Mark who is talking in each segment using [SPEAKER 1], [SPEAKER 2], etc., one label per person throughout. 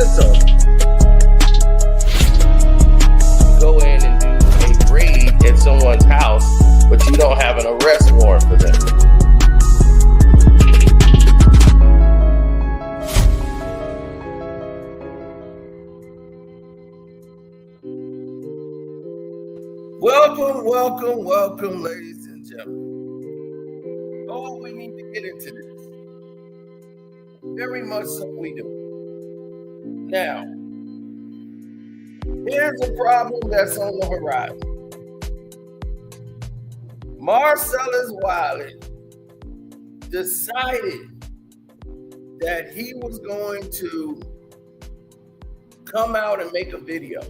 [SPEAKER 1] sense of it. Go in and do a raid at someone's house, but you don't have an arrest warrant for them. Welcome, ladies and gentlemen. Oh, we need to get into this. Very much so we do. Now, here's a problem that's on the horizon. Marcellus Wiley decided that he was going to come out and make a video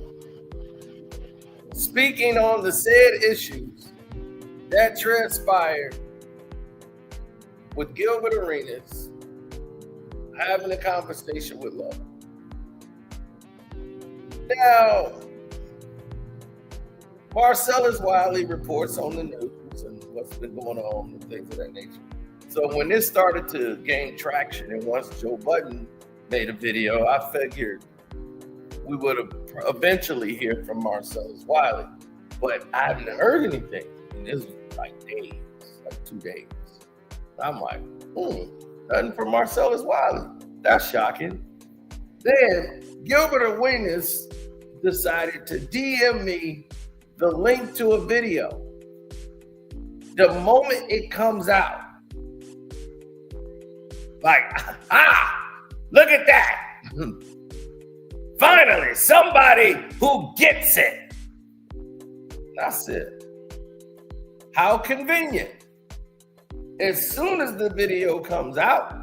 [SPEAKER 1] speaking on the said issues that transpired with Gilbert Arenas having a conversation with Love. Now, Marcellus Wiley reports on the news and what's been going on and things of that nature. So when this started to gain traction, and once Joe Budden made a video, I figured we would have eventually hear from Marcellus Wiley. But I haven't heard anything. And this was like days, like 2 days. I'm like, nothing from Marcellus Wiley. That's shocking. Then Gilbert Arenas decided to DM me the link to a video. The moment it comes out, like, look at that. Finally, somebody who gets it. That's it. How convenient. As soon as the video comes out,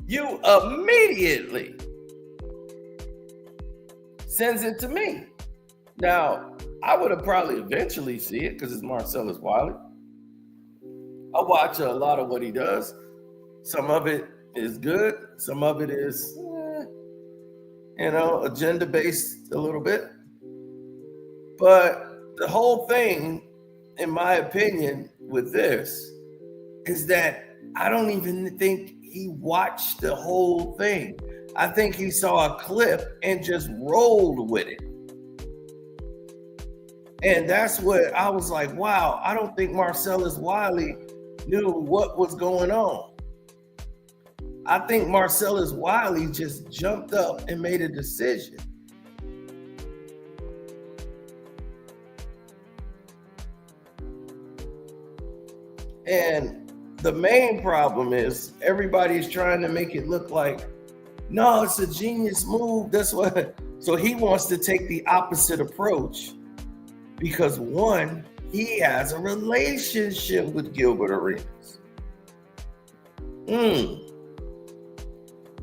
[SPEAKER 1] you immediately sends it to me. Now, I would have probably eventually see it because it's Marcellus Wiley. I watch a lot of what he does. Some of it is good. Some of it is, agenda-based a little bit. But the whole thing, in my opinion, with this is that I don't even think he watched the whole thing. I think he saw a clip and just rolled with it. And that's what I was like, wow, I don't think Marcellus Wiley knew what was going on. I think Marcellus Wiley just jumped up and made a decision. And the main problem is everybody's trying to make it look like, no, it's a genius move. That's what. So he wants to take the opposite approach because one, he has a relationship with Gilbert Arenas.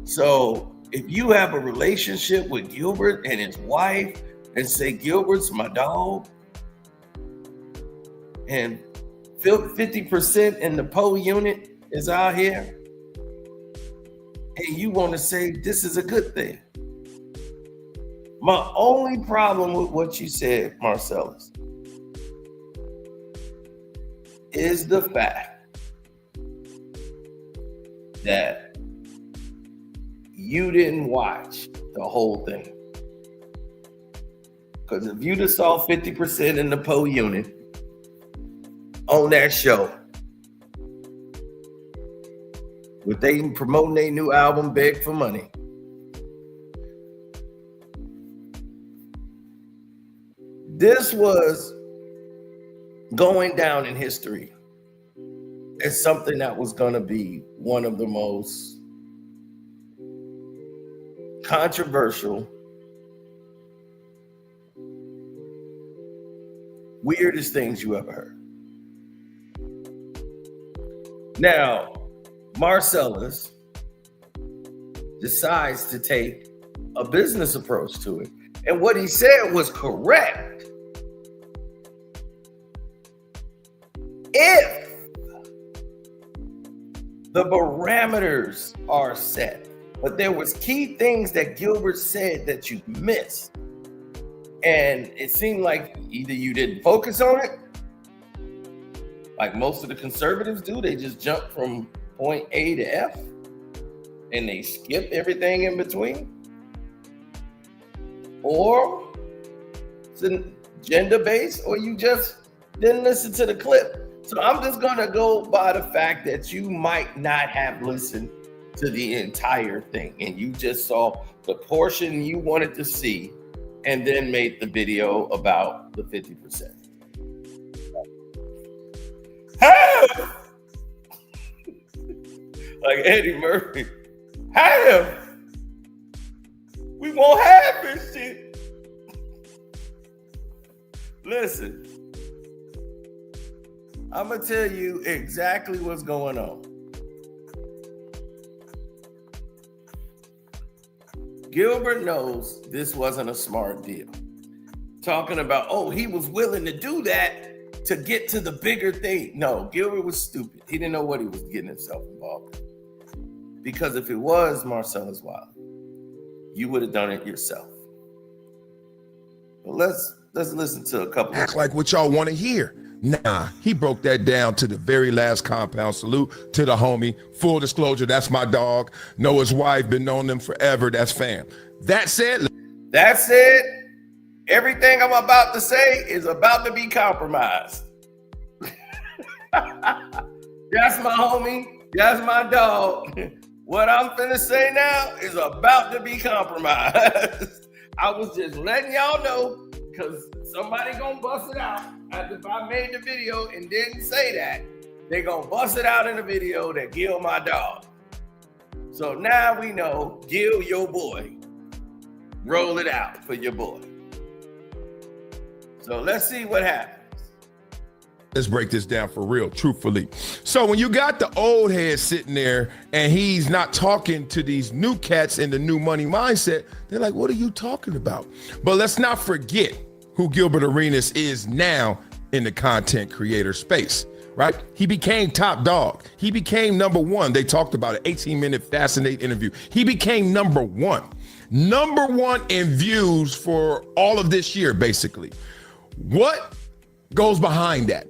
[SPEAKER 1] So if you have a relationship with Gilbert and his wife and say Gilbert's my dog and 50% in the PO unit is out here and you want to say this is a good thing. My only problem with what you said, Marcellus, is the fact that you didn't watch the whole thing. Because if you just saw 50% in the PO unit on that show, with they promoting their new album, Beg for Money, this was going down in history as something that was going to be one of the most controversial, weirdest things you ever heard. Now, Marcellus decides to take a business approach to it. And what he said was correct. If the parameters are set, but there was key things that Gilbert said that you missed. And it seemed like either you didn't focus on it, like most of the conservatives do, they just jump from point A to F and they skip everything in between. or it's agenda-based, or you just didn't listen to the clip. So I'm just gonna go by the fact that you might not have listened to the entire thing, and you just saw the portion you wanted to see, and then made the video about the 50%. Have! Like Eddie Murphy. Have! We won't have this shit. Listen, I'm gonna tell you exactly what's going on. Gilbert knows this wasn't a smart deal. Talking about, oh, he was willing to do that to get to the bigger thing. No, Gilbert was stupid. He didn't know what he was getting himself involved in. Because if it was Marcellus Wiley, you would have done it yourself. But let's listen to a couple.
[SPEAKER 2] Act like what y'all want to hear. Nah, he broke that down to the very last compound. Salute to the homie. Full disclosure, that's my dog. Know his wife, been knowing them forever. That's fam. That said,
[SPEAKER 1] everything I'm about to say is about to be compromised. That's my homie. That's my dog. What I'm finna say now is about to be compromised. I was just letting y'all know, because somebody gonna bust it out. After if I made the video and didn't say that, they gonna bust it out in the video that Gil my dog. So now we know Gil your boy. Roll it out for your boy. So let's see what happens.
[SPEAKER 2] let's break this down for real, truthfully. So when you got the old head sitting there and he's not talking to these new cats in the new money mindset, they're like, what are you talking about? But let's not forget who Gilbert Arenas is now in the content creator space, right? He became top dog. He became number one. They talked about an 18-minute fascinating interview. He became number one in views for all of this year, basically. What goes behind that?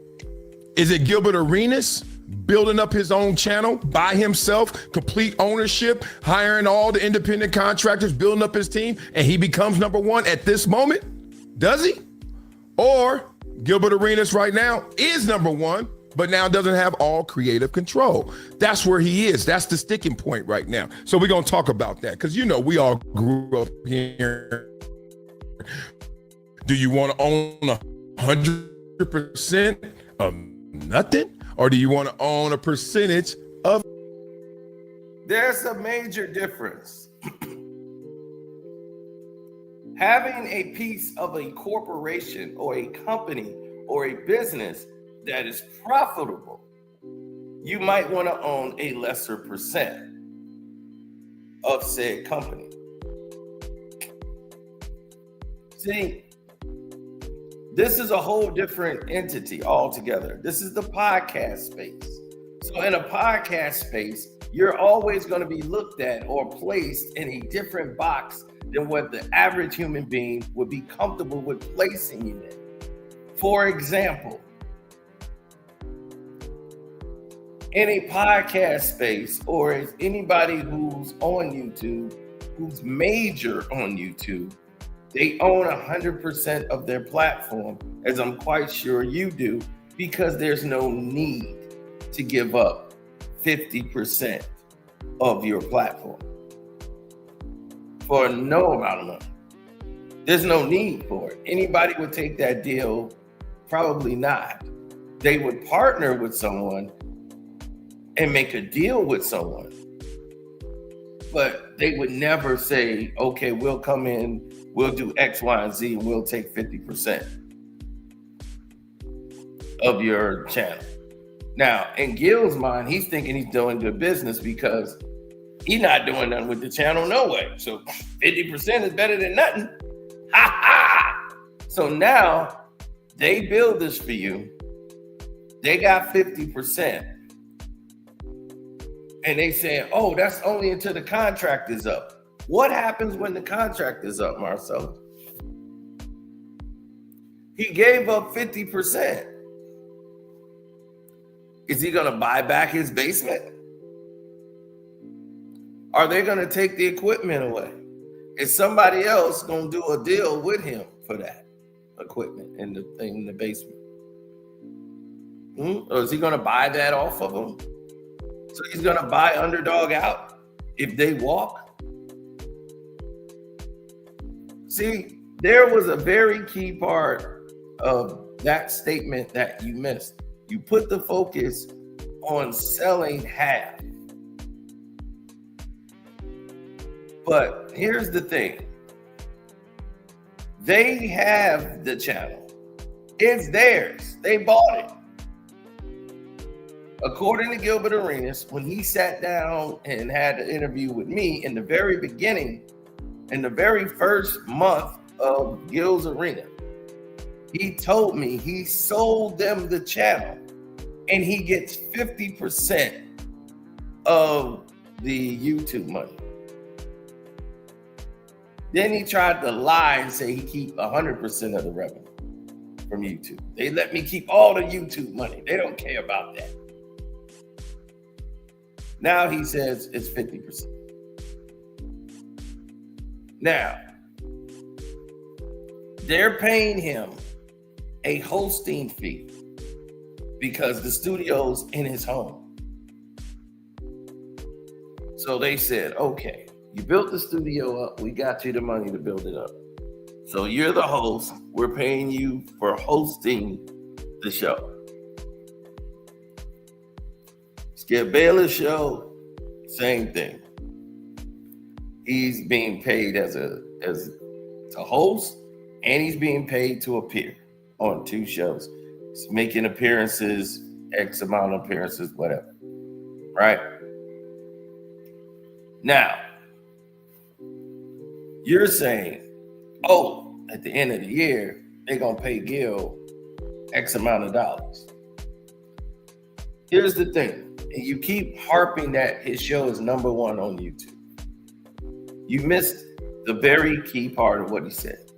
[SPEAKER 2] Is it Gilbert Arenas building up his own channel by himself, complete ownership, hiring all the independent contractors, building up his team, and he becomes number one at this moment? Does he? Or Gilbert Arenas right now is number one, but now doesn't have all creative control. That's where he is. That's the sticking point right now. So we're going to talk about that because, you know, we all grew up here. Do you want to own 100% of nothing? Or do you want to own a percentage of?
[SPEAKER 1] There's a major difference. Having a piece of a corporation or a company or a business that is profitable, you might want to own a lesser percent of said company. See, this is a whole different entity altogether. This is the podcast space. So in a podcast space, you're always going to be looked at or placed in a different box than what the average human being would be comfortable with placing you in. For example, in a podcast space, or as anybody who's on YouTube, who's major on YouTube, they own 100% of their platform, as I'm quite sure you do, because there's no need to give up 50% of your platform for no amount of money. There's no need for it. Anybody would take that deal? Probably not. They would partner with someone and make a deal with someone, but they would never say, okay, we'll come in, we'll do X, Y, and Z, and we'll take 50% of your channel. Now, in Gil's mind, he's thinking he's doing good business because he's not doing nothing with the channel, no way. So 50% is better than nothing. Ha ha! So now they build this for you. They got 50%. And they saying, oh, that's only until the contract is up. What happens when the contract is up, Marcellus? He gave up 50%. Is he going to buy back his basement? Are they going to take the equipment away? Is somebody else gonna do a deal with him for that equipment and the thing in the basement? Or is he gonna buy that off of him? So he's gonna buy Underdog out if they walk? See, there was a very key part of that statement that you missed. You put the focus on selling half. But here's the thing. They have the channel. It's theirs. They bought it. According to Gilbert Arenas, when he sat down and had an interview with me in the very beginning, in the very first month of Gil's Arena, he told me he sold them the channel and he gets 50% of the YouTube money. Then he tried to lie and say he keep 100% of the revenue from YouTube. They let me keep all the YouTube money. They don't care about that. Now he says it's 50%. Now, they're paying him a hosting fee because the studio's in his home. So they said, okay, you built the studio up. We got you the money to build it up. So you're the host. We're paying you for hosting the show. Skip Bayless show, same thing. He's being paid as a host, and he's being paid to appear on 2 shows. He's making appearances, X amount of appearances, whatever. Right? Now, you're saying, oh, at the end of the year, they're going to pay Gil X amount of dollars. Here's the thing. And you keep harping that his show is #1 on YouTube. You missed the very key part of what he said.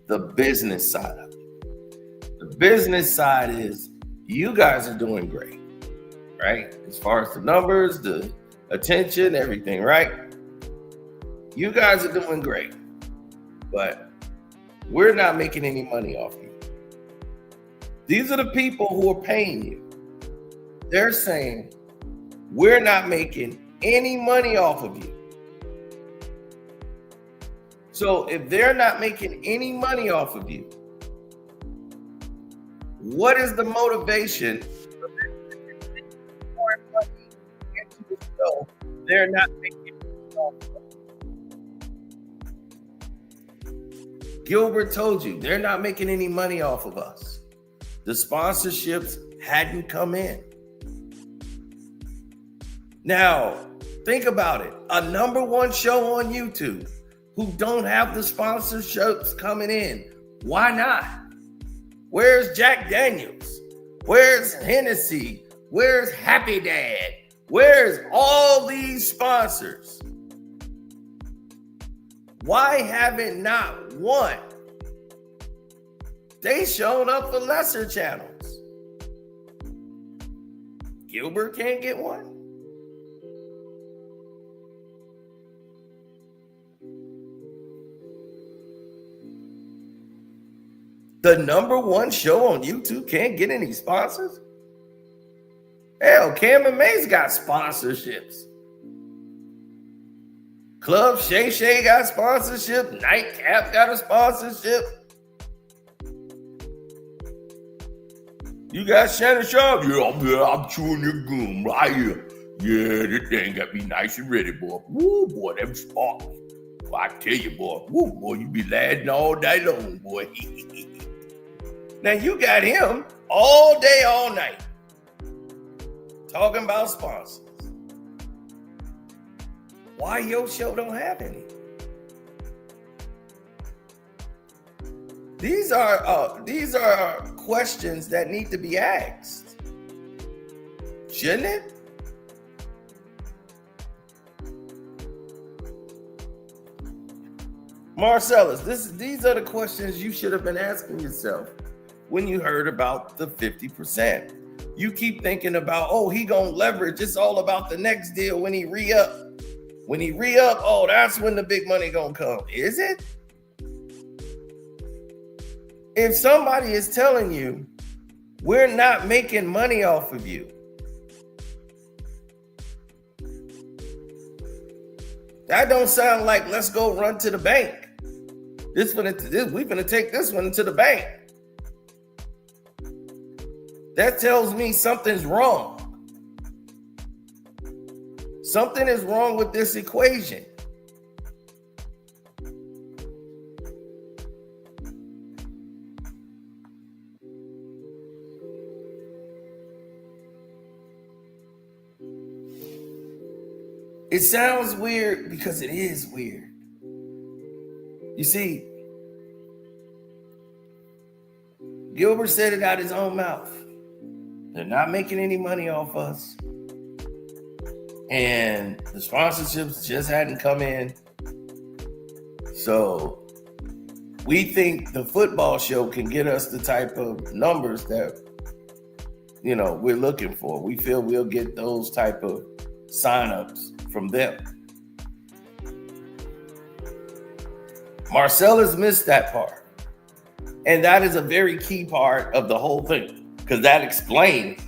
[SPEAKER 1] The business side of it. The business side is you guys are doing great, right? As far as the numbers, the attention, everything, right? You guys are doing great, but we're not making any money off you. These are the people who are paying you. They're saying, we're not making any money off of you. So if they're not making any money off of you, what is the motivation for them to make more money into the show they're not making money off of? Gilbert told you, they're not making any money off of us. The sponsorships hadn't come in. Now, think about it. A #1 show on YouTube who don't have the sponsorships coming in. Why not? Where's Jack Daniels? Where's Hennessy? Where's Happy Dad? Where's all these sponsors? Why haven't not one? They showed up for lesser channels. Gilbert can't get one. The #1 show on YouTube can't get any sponsors? Hell, Cam and Mace got sponsorships. Club Shay Shay got sponsorship. Nightcap got a sponsorship. You got Shannon Sharp? Yeah, I'm chewing your gum right here. Yeah, this thing got me nice and ready, boy. Woo, boy, them sparks. Well, I tell you, boy. Woo, boy, you be laughing all day long, boy. Now you got him all day, all night, talking about sponsors. Why your show don't have any? These are questions that need to be asked, shouldn't it? Marcellus, these are the questions you should have been asking yourself when you heard about the 50%. You keep thinking about, oh, he gonna leverage. It's all about the next deal when he re-up. When he re-up, oh, that's when the big money gonna come. Is it? If somebody is telling you, we're not making money off of you, that don't sound like let's go run to the bank. We finna take this one to the bank. That tells me something's wrong. Something is wrong with this equation. It sounds weird because it is weird. You see, Gilbert said it out his own mouth. They're not making any money off us. And the sponsorships just hadn't come in. So we think the football show can get us the type of numbers that, we're looking for. We feel we'll get those type of signups from them. Marcellus missed that part. And that is a very key part of the whole thing, because that explains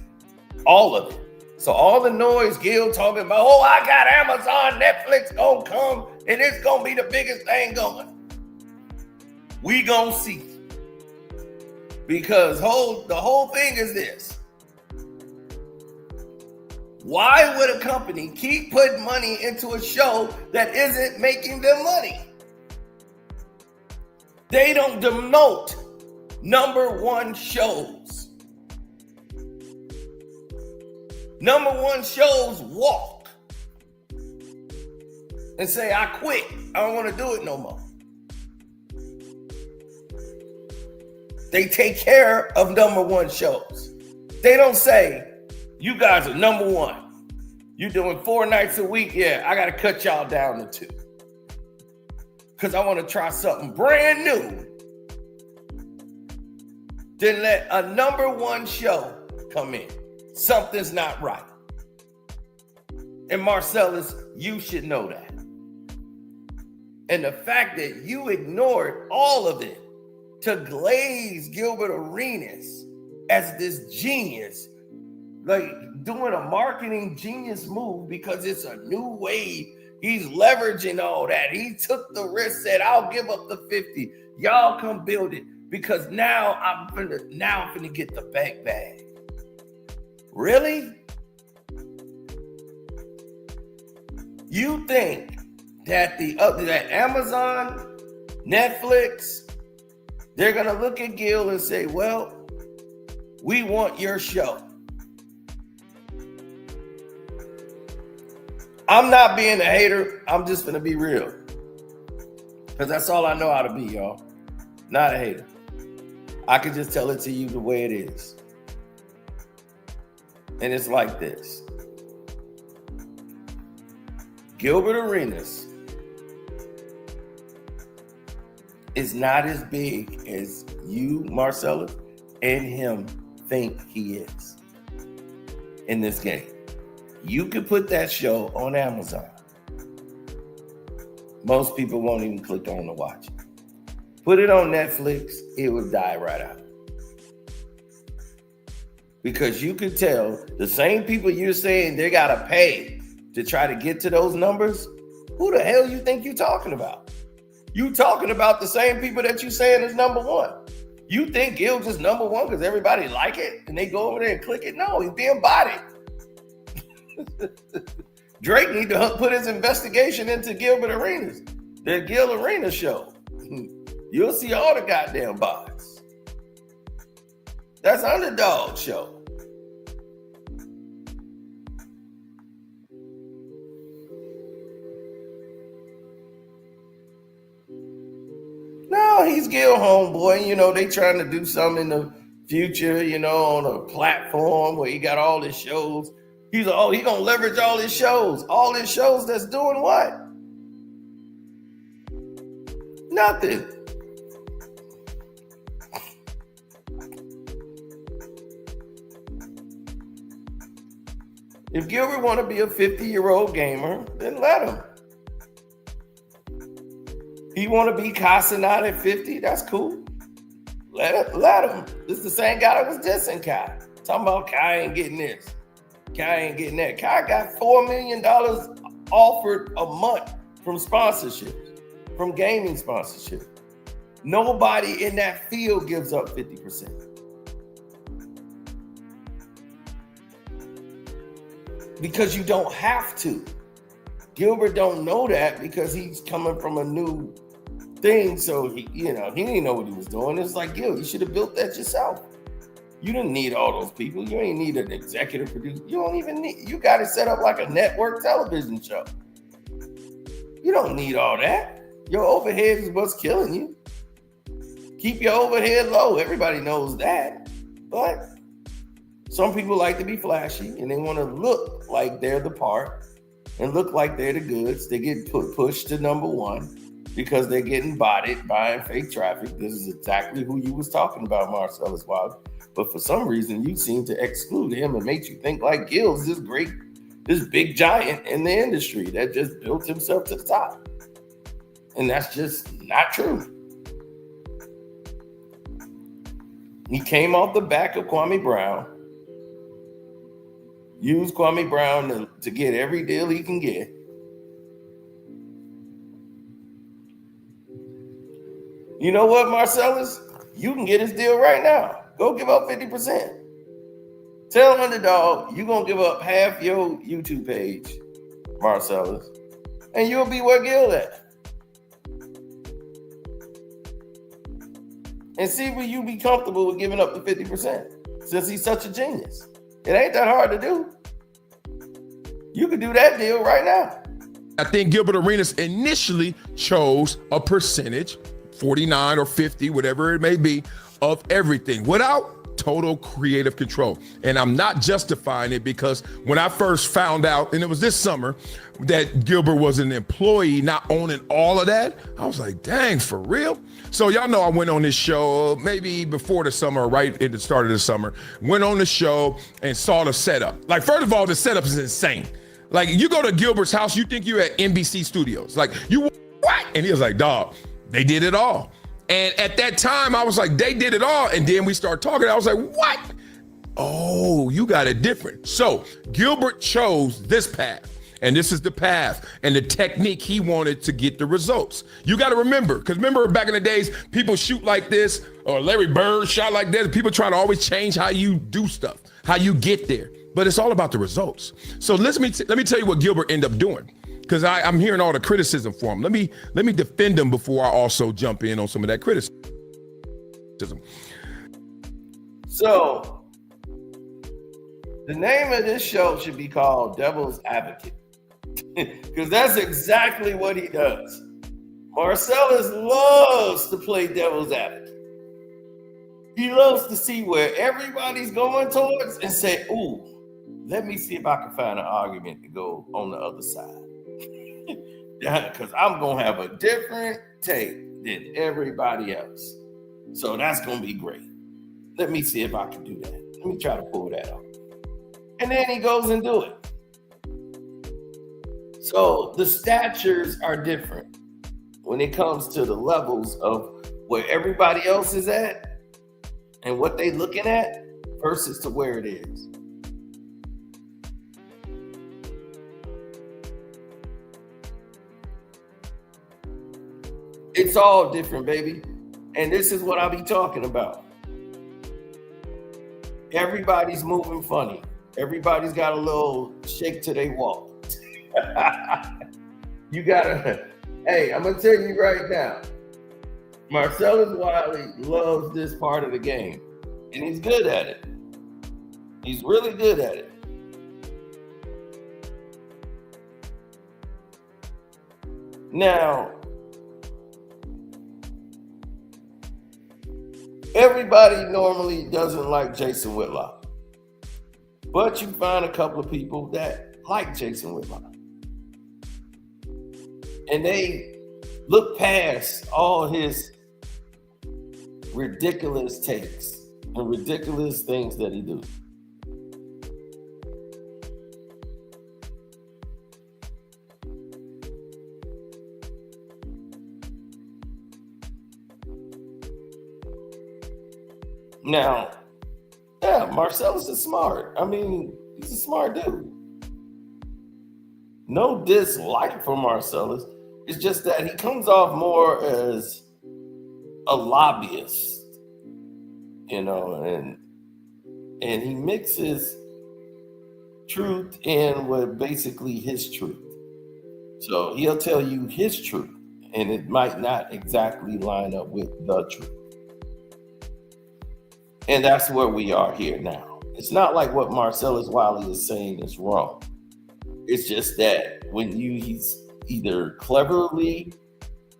[SPEAKER 1] all of it. So all the noise Gil talking about, oh, I got Amazon, Netflix gonna come, and it's gonna be the biggest thing going. We gonna see. Because the whole thing is this. Why would a company keep putting money into a show that isn't making them money? They don't demote number one shows. Number one shows walk and say, I quit. I don't want to do it no more. They take care of number one shows. They don't say, you guys are number one. You're doing 4 nights a week. Yeah, I got to cut y'all down to 2. Because I want to try something brand new. Then let a number one show come in. Something's not right. And Marcellus, you should know that. And the fact that you ignored all of it to glaze Gilbert Arenas as this genius, like doing a marketing genius move because it's a new wave. He's leveraging all that. He took the risk, said, I'll give up the 50. Y'all come build it because now I'm finna get the bank bag. Really? You think that that Amazon, Netflix, they're gonna look at Gil and say, well, we want your show. I'm not being a hater. I'm just gonna be real. Because that's all I know how to be, y'all. Not a hater. I can just tell it to you the way it is. And it's like this. Gilbert Arenas is not as big as you, Marcellus, and him think he is in this game. You could put that show on Amazon. Most people won't even click on to watch it. Put it on Netflix, it would die right out. Because you could tell the same people you're saying they gotta pay to try to get to those numbers, who the hell you think you're talking about? You talking about the same people that you saying is number one. You think Gil's just number one because everybody like it and they go over there and click it? No, he's being bodied. Drake need to put his investigation into Gilbert Arenas, the Gil Arenas show. You'll see all the goddamn bots. That's Underdog show. No, he's Gil homeboy. You know, they trying to do something in the future, you know, on a platform where he got all his shows. He gonna leverage all his shows. All his shows that's doing what? Nothing. If Gilbert want to be a 50-year-old gamer, then let him. He want to be Casanat at 50. That's cool. Let him. This is the same guy that was dissing Kai. Talking about Kai ain't getting this. Kai ain't getting that. Kai got $4 million offered a month from sponsorships, from gaming sponsorship. Nobody in that field gives up 50%. Because you don't have to. Gilbert don't know that because he's coming from a new thing. So he didn't know what he was doing. It's like, Gil, you should have built that yourself. You didn't need all those people. You ain't need an executive producer. You don't even need, you got it set up like a network television show. You don't need all that. Your overhead is what's killing you. Keep your overhead low. Everybody knows that. But some people like to be flashy and they want to look like they're the part and look like they're the goods. They get pushed to number one because they're getting botted, buying fake traffic. This is exactly who you was talking about, Marcellus Wiley. But for some reason, you seem to exclude him and make you think like Gil's this big giant in the industry that just built himself to the top. And that's just not true. He came off the back of Kwame Brown, used Kwame Brown to get every deal he can get. You know what, Marcellus? You can get his deal right now. Go give up 50%. Tell Underdog you're going to give up half your YouTube page, Marcellus, and you'll be where Gil at. And see will you be comfortable with giving up the 50% since he's such a genius. It ain't that hard to do. You could do that deal right now.
[SPEAKER 2] I think Gilbert Arenas initially chose a percentage, 49 or 50, whatever it may be, of everything without total creative control. And I'm not justifying it because when I first found out, and it was this summer, that Gilbert was an employee not owning all of that, I was like, dang, for real? So y'all know I went on this show maybe before the summer, right at the start of the summer, went on the show and saw the setup. Like, first of all, the setup is insane. Like, you go to Gilbert's house, you think you're at NBC Studios. Like, you what? And he was like, dog, they did it all. And at that time, I was like, they did it all. And then we started talking. I was like, what? Oh, you got it different. So Gilbert chose this path. And this is the path and the technique he wanted to get the results. You got to remember, because remember back in the days, people shoot like this, or Larry Bird shot like this. People try to always change how you do stuff, how you get there. But it's all about the results. So let me tell you what Gilbert ended up doing, because I'm hearing all the criticism for him. Let me defend him before I also jump in on some of that criticism.
[SPEAKER 1] So the name of this show should be called Devil's Advocate, because that's exactly what he does. Marcellus loves to play devil's advocate. He loves to see where everybody's going towards and say, ooh, let me see if I can find an argument to go on the other side. Because I'm going to have a different take than everybody else. So that's going to be great. Let me see if I can do that. Let me try to pull that off. And then he goes and do it. So the statures are different when it comes to the levels of where everybody else is at and what they looking at versus to where it is. It's all different, baby. And this is what I'll be talking about. Everybody's moving funny. Everybody's got a little shake till they walk. You gotta, hey, I'm gonna tell you right now, Marcellus Wiley loves this part of the game, and he's good at it. He's really good at it. Now, everybody normally doesn't like Jason Whitlock, but you find a couple of people that like Jason Whitlock. And they look past all his ridiculous takes and ridiculous things that he do. Now, yeah, Marcellus is smart. I mean, he's a smart dude. No dislike for Marcellus. It's just that he comes off more as a lobbyist, you know, and he mixes truth in with basically his truth. So he'll tell you his truth, and it might not exactly line up with the truth. And that's where we are here now. It's not like what Marcellus Wiley is saying is wrong. It's just that when he's either cleverly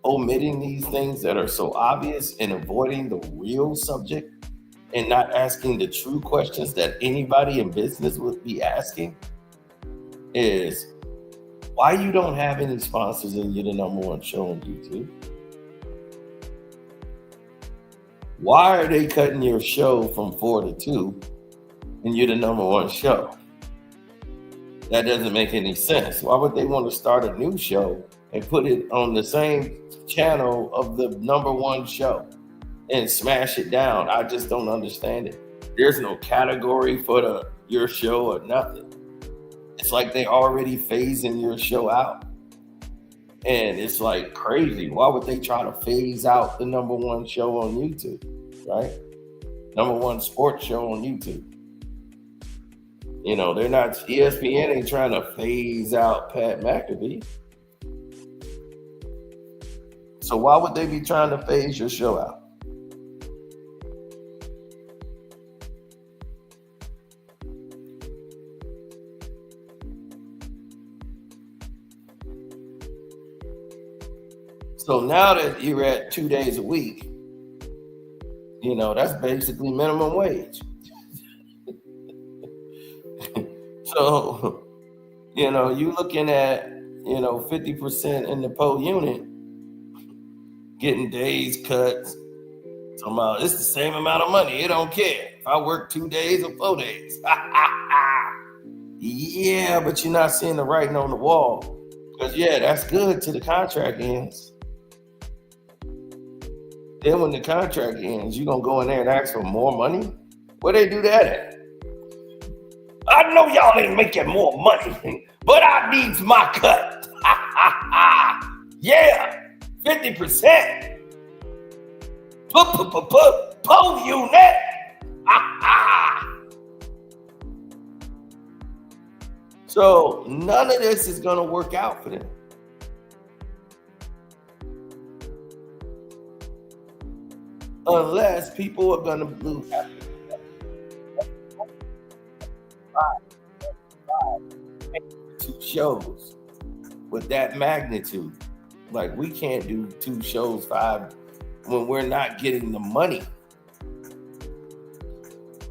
[SPEAKER 1] omitting these things that are so obvious and avoiding the real subject and not asking the true questions that anybody in business would be asking, is why you don't have any sponsors and you're the number one show on YouTube. Why are they cutting your show from 4 to 2 and you're the number one show? That doesn't make any sense. Why would they want to start a new show and put it on the same channel of the number one show and smash it down? I just don't understand it. There's no category for your show or nothing. It's like they already phasing your show out. And it's like crazy. Why would they try to phase out the number one show on YouTube, right? Number one sports show on YouTube. You know, they're not, ESPN ain't trying to phase out Pat McAfee. So why would they be trying to phase your show out? So now that you're at 2 days a week, you know, that's basically minimum wage. So, you know, you looking at, 50% in the per unit, getting days cuts. Talking about it's the same amount of money. It don't care if I work 2 days or 4 days. Yeah, but you're not seeing the writing on the wall. Because, yeah, that's good till the contract ends. Then when the contract ends, you're going to go in there and ask for more money? Where they do that at? I know y'all ain't making more money, but I needs my cut. Yeah, 50%. Per unit. So none of this is going to work out for them. Unless people are going to lose. Two shows with that magnitude. Like, we can't do 2 shows 5 when we're not getting the money.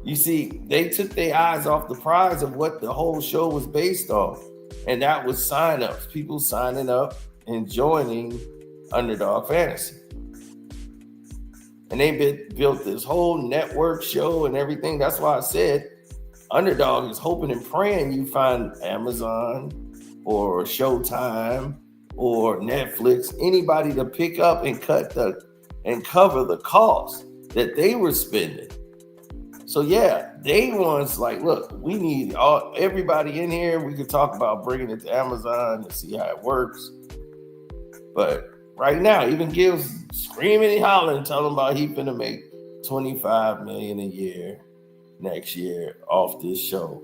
[SPEAKER 1] You see, they took their eyes off the prize of what the whole show was based on, and that was sign-ups, people signing up and joining Underdog Fantasy. And they built this whole network show and everything. That's why I said Underdog is hoping and praying you find Amazon or Showtime or Netflix, anybody to pick up and cover the cost that they were spending. So yeah, they ones like, look, we need everybody in here. We could talk about bringing it to Amazon and see how it works. But right now, even Gil's screaming and hollering, telling about he finna make $25 million a year next year off this show.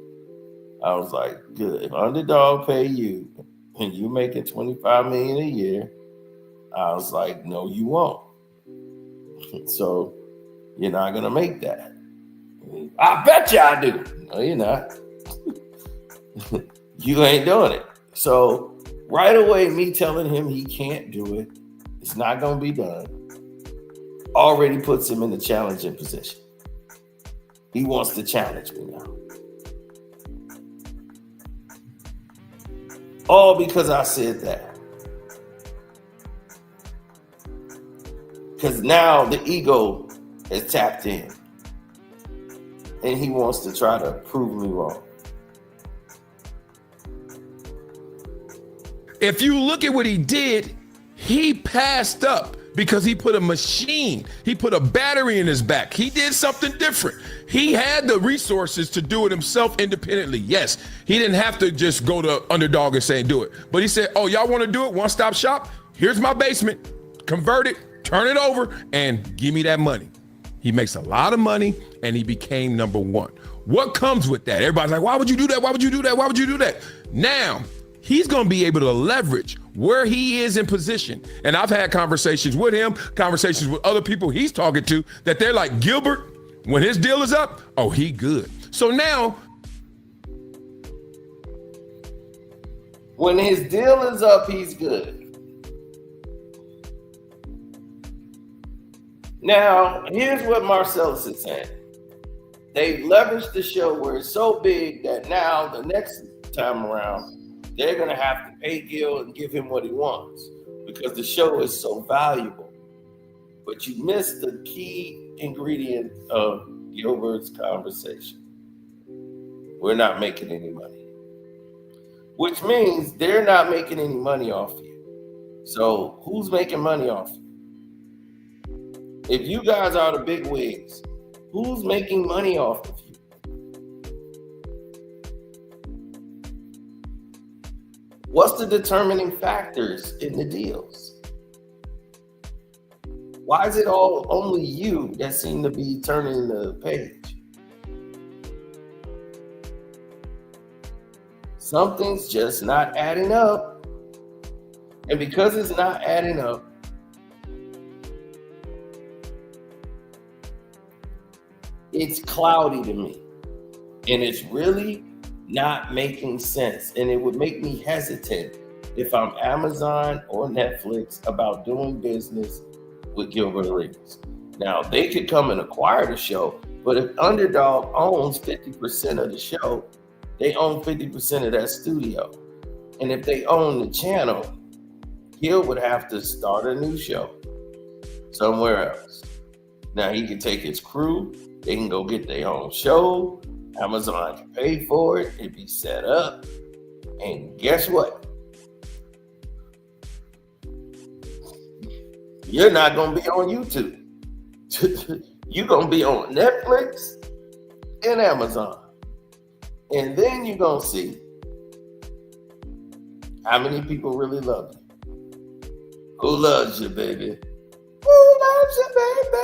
[SPEAKER 1] I was like, good. If Underdog pay you and you making $25 million a year, I was like, no, you won't. So you're not gonna make that. I bet you I do. No, you're not. You ain't doing it. So right away, me telling him he can't do it, it's not gonna be done, already puts him in the challenging position. He wants to challenge me now. All because I said that. Because now the ego is tapped in. And he wants to try to prove me wrong.
[SPEAKER 2] If you look at what he did, he passed up because he put a machine, he put a battery in his back. He did something different. He had the resources to do it himself independently. Yes, he didn't have to just go to Underdog and say do it. But he said, oh, y'all want to do it? One-stop shop? Here's my basement. Convert it, turn it over, and give me that money. He makes a lot of money, and he became number one. What comes with that? Everybody's like, why would you do that? Why would you do that? Why would you do that? Now, he's going to be able to leverage where he is in position. And I've had conversations with him, conversations with other people he's talking to, that they're like, Gilbert, when his deal is up, oh, he good. So now,
[SPEAKER 1] when his deal is up, he's good. Now, here's what Marcellus is saying. They've leveraged the show where it's so big that now the next time around, they're going to have to pay Gil and give him what he wants because the show is so valuable. But you missed the key ingredient of Gilbert's conversation. We're not making any money, which means they're not making any money off you. So who's making money off you? If you guys are the big wigs, who's making money off of you? What's the determining factors in the deals? Why is it all only you that seem to be turning the page? Something's just not adding up. And because it's not adding up, it's cloudy to me, and it's really not making sense. And it would make me hesitant if I'm Amazon or Netflix about doing business with Gilbert Arenas. Now, they could come and acquire the show, but if Underdog owns 50% of the show, they own 50% of that studio. And if they own the channel, Gil would have to start a new show somewhere else. Now, he can take his crew. They can go get their own show. Amazon can pay for it. It'd be set up. And guess what? You're not going to be on YouTube. You're going to be on Netflix and Amazon. And then you're going to see how many people really love you. Who loves you, baby? Who loves you, baby?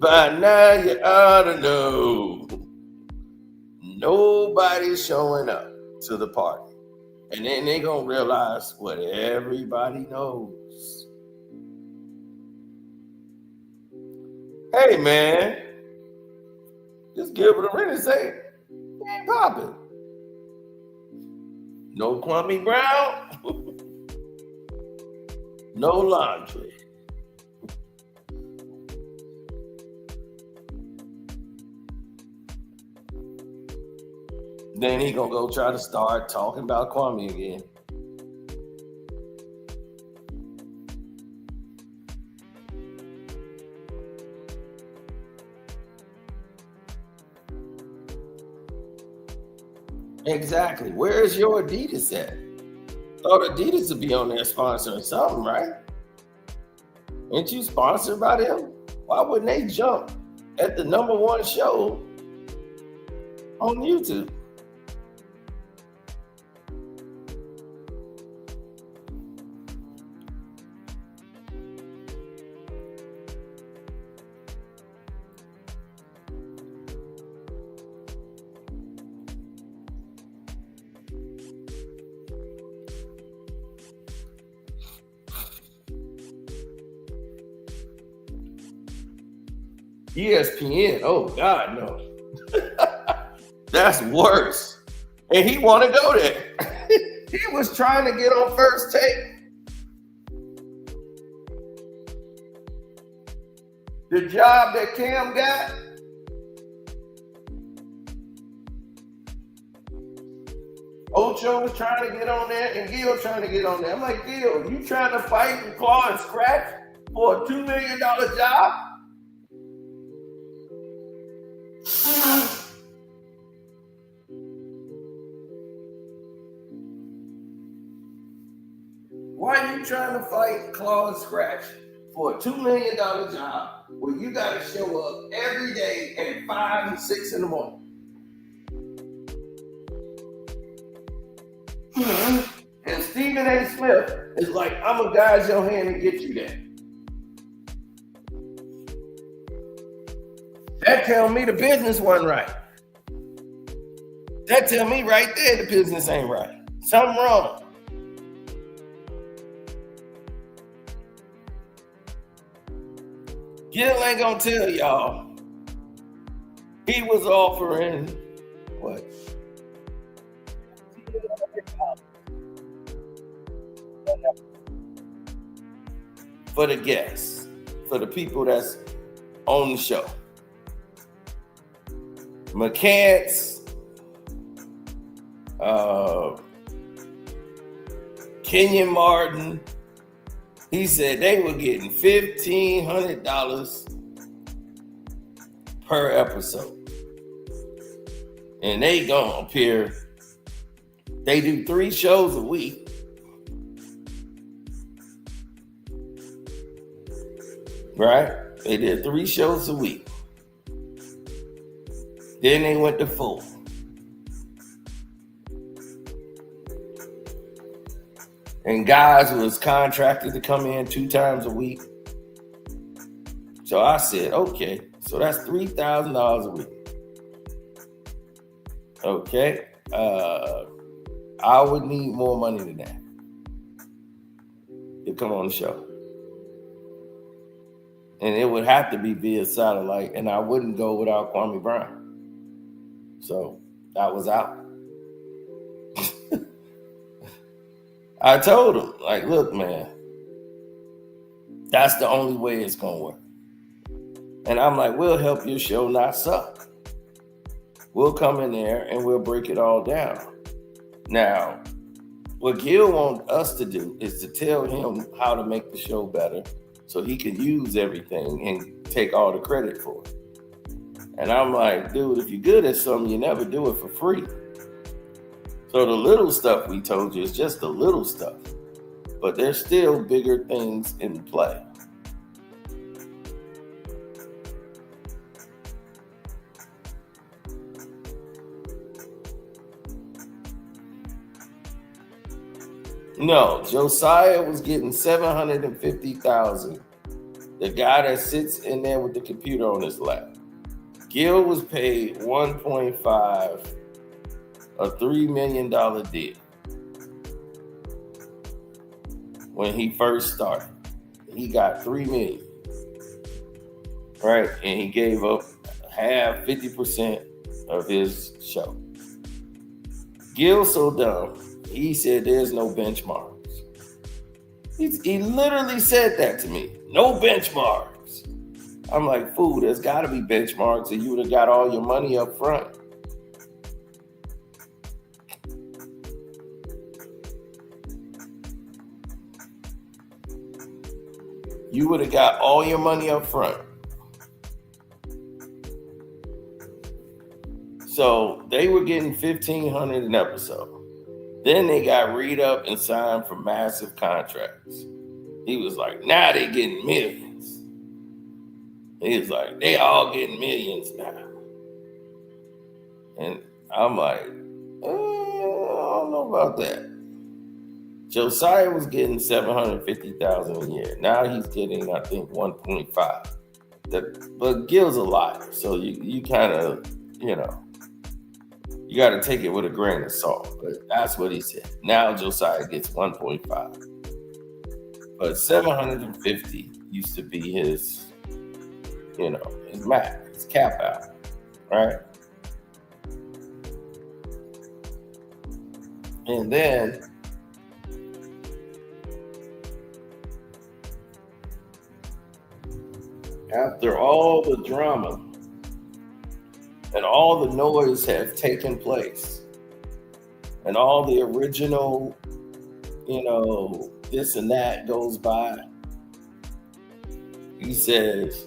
[SPEAKER 1] By now you ought to know. Nobody's showing up to the party. And then they're going to realize what everybody knows. Hey, man. Just give it a ring and say, he ain't popping. No Kwame Brown. No laundry. Then he gonna go try to start talking about Kwame again. Exactly. Where's your Adidas at? Thought Adidas would be on there sponsoring something, right? Ain't you sponsored by them? Why wouldn't they jump at the #1 show on YouTube? ESPN, oh God, no. That's worse. And he want to go there. He was trying to get on First Take. The job that Cam got. Ocho was trying to get on there and Gil trying to get on there. I'm like, Gil, you trying to fight and claw and scratch for a $2 million job? Why are you trying to fight, claw, and scratch for a $2 million job where you got to show up every day at 5 and 6 in the morning. And Stephen A. Smith is like, I'm going to guide your hand and get you there. That tell me the business wasn't right. That tell me right there the business ain't right. Something wrong. Gil ain't gonna tell y'all he was offering what? For the guests, for the people that's on the show. McCants, Kenyon Martin, he said they were getting $1,500 per episode. And they gonna appear, they do 3 shows a week. Right? They did 3 shows a week. Then they went to 4. And guys was contracted to come in 2 times a week. So I said, okay, so that's $3,000 a week. Okay. I would need more money than that to come on the show. And it would have to be via satellite, and I wouldn't go without Kwame Brown. So that was out. I told him, like, look, man, that's the only way it's going to work. And I'm like, we'll help your show not suck. We'll come in there and we'll break it all down. Now, what Gil wants us to do is to tell him how to make the show better so he can use everything and take all the credit for it. And I'm like, dude, if you're good at something, you never do it for free. So the little stuff we told you is just the little stuff. But there's still bigger things in play. No, Josiah was getting $750,000. The guy that sits in there with the computer on his lap. Gil was paid $1.5, a $3 million deal when he first started. He got $3 million, right? And he gave up half, 50% of his show. Gil's so dumb. He said there's no benchmarks. He literally said that to me. No benchmarks. I'm like, fool, there's got to be benchmarks, and you would have got all your money up front. You would have got all your money up front. So they were getting $1,500 an episode. Then they got read up and signed for massive contracts. He was like, now they getting millions. He was like, they all getting millions now. And I'm like, I don't know about that. Josiah was getting $750,000 a year. Now he's getting, I think, 1.5. But Gil's a liar. So you kind of, you got to take it with a grain of salt. But that's what he said. Now Josiah gets 1.5. But 750 used to be his, his max, his cap out, right? And then after all the drama and all the noise have taken place and all the original, this and that goes by, he says,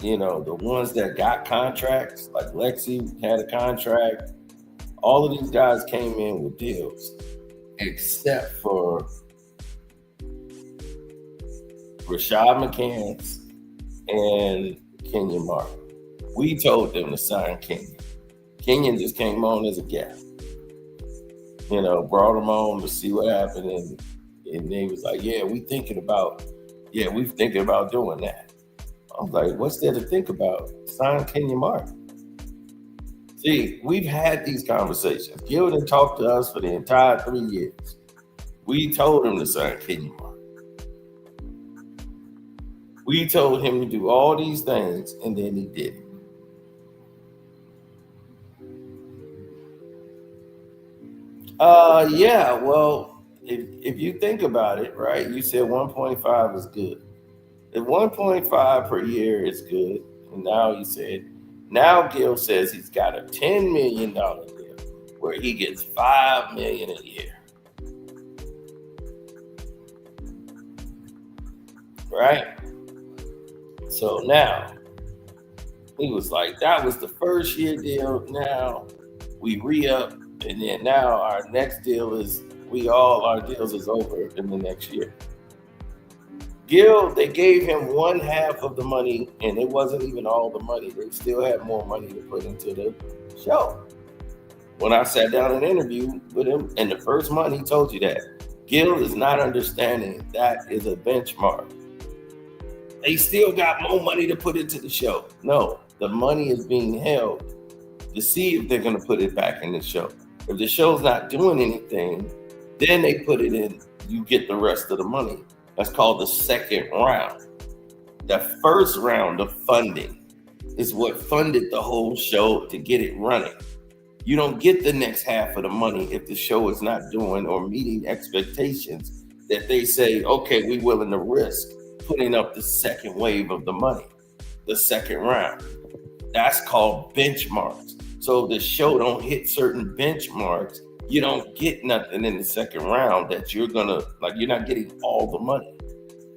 [SPEAKER 1] the ones that got contracts, like Lexi had a contract, all of these guys came in with deals, except for Rashad McCants and Kenyon Martin. We told them to sign Kenyon. Kenyon just came on as a guest. Brought him on to see what happened, and they was like, we're thinking about doing that. I was like, what's there to think about? Sign Kenyon Martin. See, we've had these conversations. Gil didn't talk to us for the entire 3 years. We told him to sign Kenyon Martin. We told him to do all these things, and then he did it. Well, if you think about it, right, you said 1.5 is good. If 1.5 per year is good, and now Gil says he's got a $10 million deal where he gets $5 million a year. Right? So now, he was like, that was the first year deal. Now we re-up, and then now our next deal is, our deals is over in the next year. Gil, they gave him 1/2 of the money, and it wasn't even all the money. They still had more money to put into the show. When I sat down and interviewed with him, and the first month he told you that. Gil is not understanding that is a benchmark. They still got more money to put into the show. No, the money is being held to see if they're going to put it back in the show. If the show's not doing anything, then they put it in, you get the rest of the money. That's called the second round. The first round of funding is what funded the whole show to get it running. You don't get the next half of the money if the show is not doing or meeting expectations that they say, okay, we're willing to risk putting up the second wave of the money, the second round. That's called benchmarks. So if the show don't hit certain benchmarks, you don't get nothing in the second round that you're not getting all the money.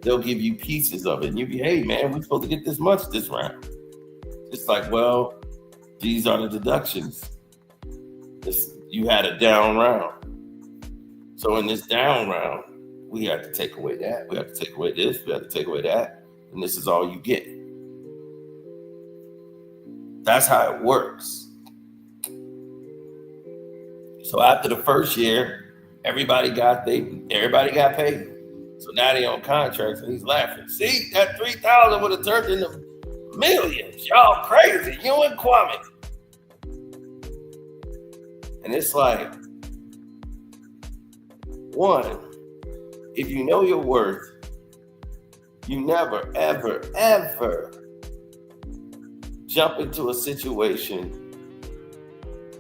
[SPEAKER 1] They'll give you pieces of it. And you'll be, hey man, we're supposed to get this much this round. It's like, well, these are the deductions. You had a down round. So in this down round, we have to take away that. We have to take away this. We have to take away that. And this is all you get. That's how it works. So after the first year, everybody got paid. So now they on contracts, and he's laughing. See, that 3,000 would have turned into millions. Y'all crazy. You and Kwame. And it's like, one, if you know your worth, you never, ever, ever jump into a situation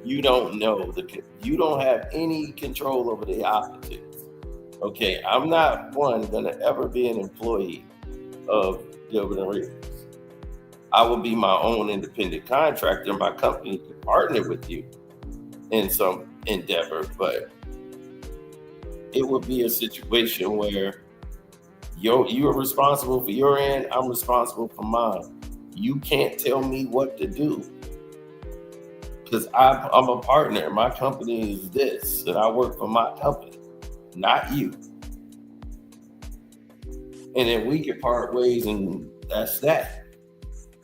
[SPEAKER 1] you don't know. You don't have any control over the optics. Okay, I'm not going to ever be an employee of Gilbert and Reeves. I will be my own independent contractor. My company can partner with you in some endeavor, but it would be a situation where you are responsible for your end, I'm responsible for mine. You can't tell me what to do because I'm a partner. My company is this, and I work for my company, not you. And then we can part ways, and that's that.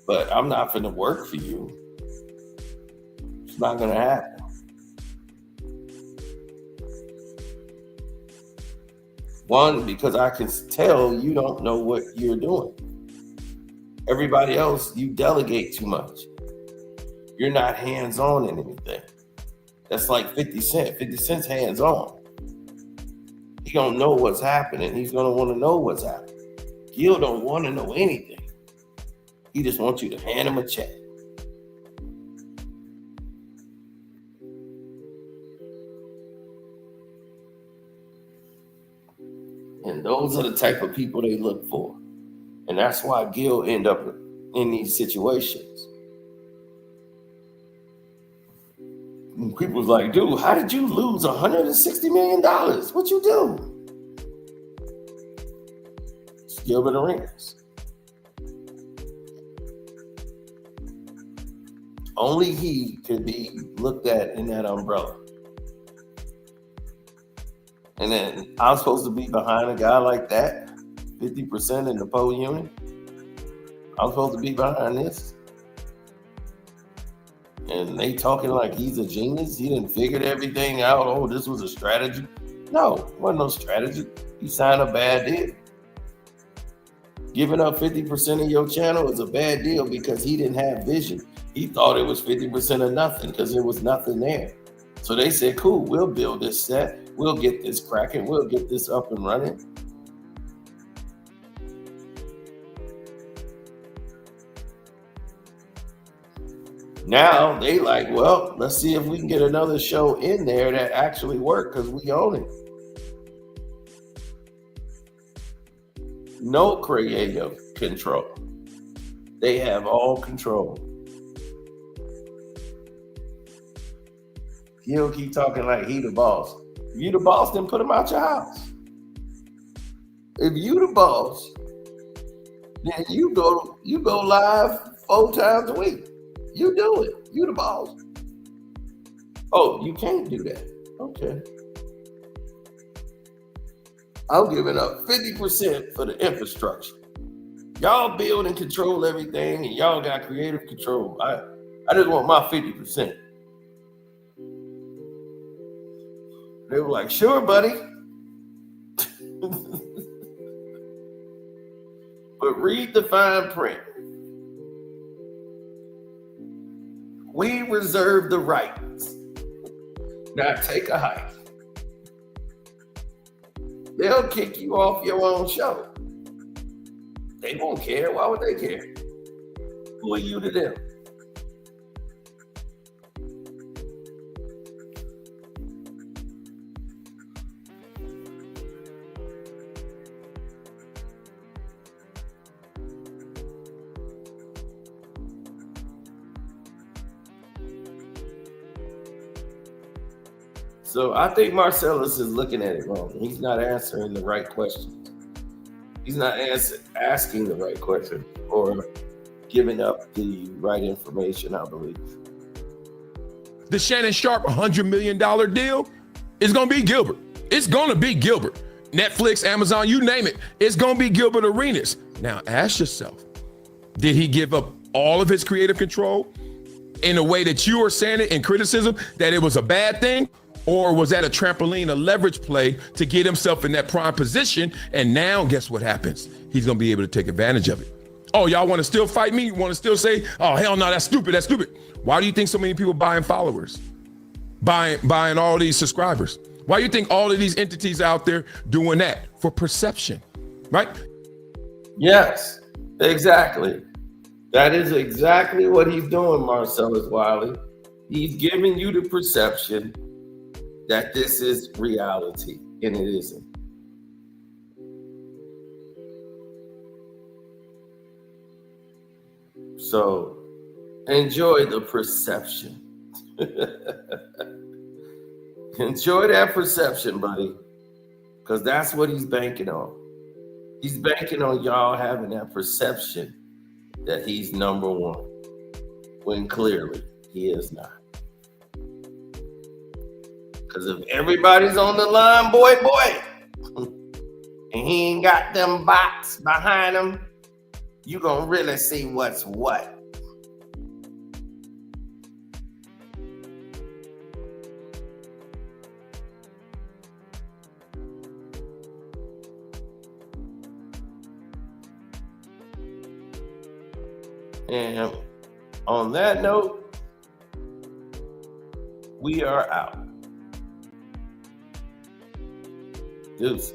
[SPEAKER 1] But I'm not going to work for you. It's not going to happen. One, because I can tell you don't know what you're doing. Everybody else, you delegate too much. You're not hands-on in anything. That's like 50 Cent. 50 Cent's hands-on. He don't know what's happening. He's going to want to know what's happening. Gil don't want to know anything. He just wants you to hand him a check. And those are the type of people they look for. And that's why Gil end up in these situations. And people was like, dude, how did you lose $160 million? What you do? It's Gilbert Arenas. Only he could be looked at in that umbrella. And then I'm supposed to be behind a guy like that 50% in the Poe Union. I'm supposed to be behind this. And they talking like he's a genius. He didn't figure everything out. Oh, this was a strategy. No, it wasn't no strategy. You signed a bad deal. Giving up 50% of your channel is a bad deal because he didn't have vision. He thought it was 50% of nothing because there was nothing there. So they said, cool, we'll build this set. We'll get this cracking. We'll get this up and running. Now they like, well, let's see if we can get another show in there that actually works because we own it. No creative control. They have all control. He'll keep talking like he the boss. If you the boss, then put him out your house. If you the boss, then you go live 4 times a week. You do it. You the boss. Oh, you can't do that. Okay. I'm giving up 50% for the infrastructure. Y'all build and control everything, and y'all got creative control. I just want my 50%. They were like, sure, buddy. But read the fine print. We reserve the right. Now take a hike. They'll kick you off your own show. They won't care. Why would they care? Who are you to them? So I think Marcellus is looking at it wrong. He's not answering the right questions. He's not asking the right question or giving up the right information, I believe.
[SPEAKER 2] The Shannon Sharp $100 million deal is going to be Gilbert. It's going to be Gilbert. Netflix, Amazon, you name it. It's going to be Gilbert Arenas. Now ask yourself, did he give up all of his creative control in a way that you are saying it in criticism that it was a bad thing? Or was that a trampoline, a leverage play to get himself in that prime position? And now guess what happens? He's going to be able to take advantage of it. Oh, y'all want to still fight me? You want to still say, oh, hell no, that's stupid. That's stupid. Why do you think so many people buying followers? Buying all these subscribers? Why do you think all of these entities out there doing that? For perception, right?
[SPEAKER 1] Yes, exactly. That is exactly what he's doing, Marcellus Wiley. He's giving you the perception that this is reality, and it isn't. So enjoy the perception. Enjoy that perception, buddy, because that's what he's banking on. He's banking on y'all having that perception that he's number one, when clearly he is not. Because if everybody's on the line, boy, and he ain't got them bots behind him, you gonna really see what's what. And on that note, we are out. Deuces.